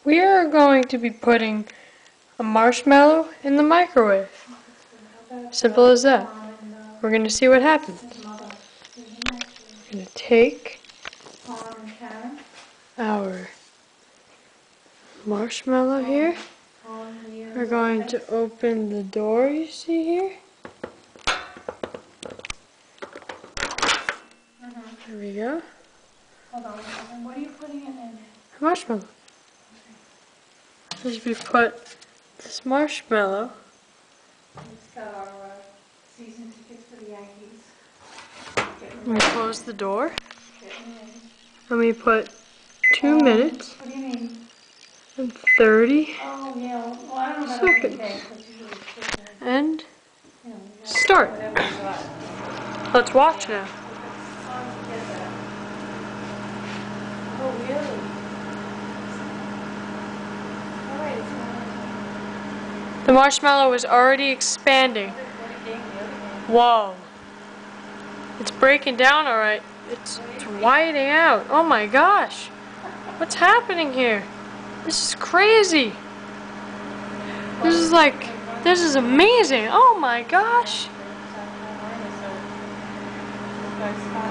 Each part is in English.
We are going to be putting a marshmallow in the microwave. Simple as that. We're going to see what happens. We're going to take our marshmallow here. We're going to open the door you see here. There we go. Hold on, what are you putting it in? Marshmallow. As we put this marshmallow. It's got our season tickets for the Yankees. We close the door. And we put 2 minutes. What do you mean? And 30 oh, yeah. Well, I don't know seconds. And start. Let's watch now. Oh, really? The marshmallow is already expanding. Whoa. It's breaking down alright. It's widening out. Oh my gosh. What's happening here? This is crazy. This is amazing. Oh my gosh.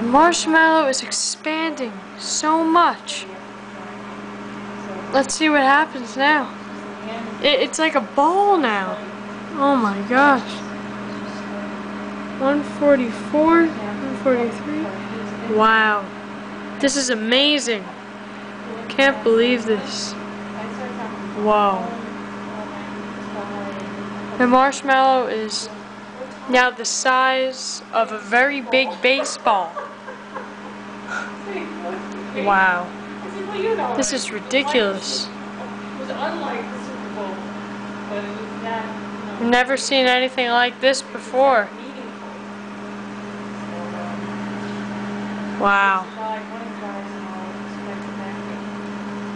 The marshmallow is expanding so much. Let's see what happens now. It's like a ball now. Oh my gosh. 144, 143. Wow. This is amazing. Can't believe this. Wow. The marshmallow is now the size of a very big baseball. Wow. This is ridiculous. I've never seen anything like this before. Wow.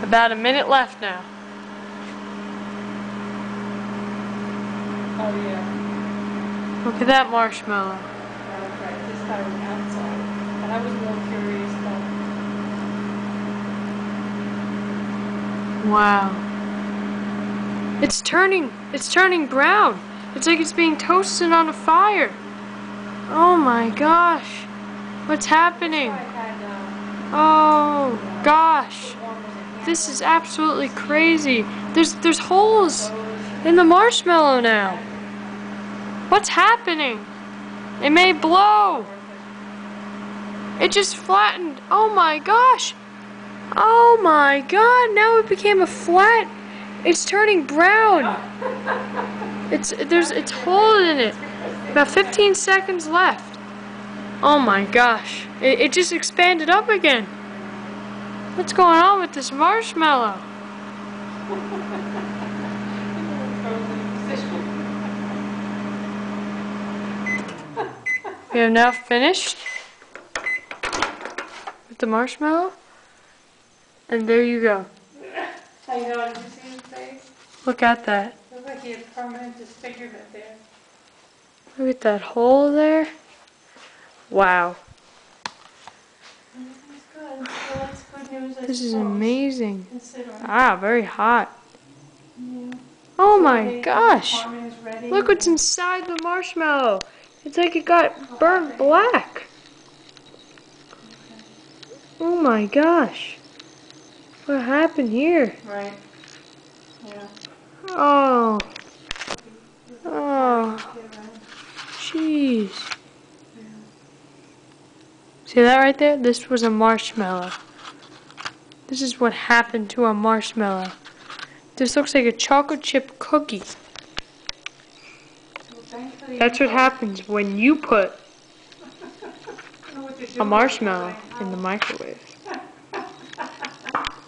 About a minute left now. Oh, yeah. Look at that marshmallow. That's right. This guy was outside. And I was more curious though. Wow. It's turning brown. It's like it's being toasted on a fire. Oh my gosh. What's happening? Oh gosh. This is absolutely crazy. There's holes in the marshmallow now. What's happening? It may blow. It just flattened. Oh my gosh. Oh my god. Now it became a flat. It's turning brown. It's holding it. About 15 seconds left. Oh my gosh. It just expanded up again. What's going on with this marshmallow? We have now finished with the marshmallow. And there you go. I know, did you see his face? Look at that. Looks like he had permanent disfigurement there. Look at that hole there. Wow. Everything's good. Well, that's good news, I This is suppose, amazing. considering. Ah, very hot. Yeah. Oh So my the gosh. farming is ready. Look what's inside the marshmallow. It's like it got burnt black. Oh my gosh. What happened here? Right. Yeah. Oh. Oh. Jeez. See that right there? This was a marshmallow. This is what happened to a marshmallow. This looks like a chocolate chip cookie. That's what happens when you put a marshmallow in the microwave.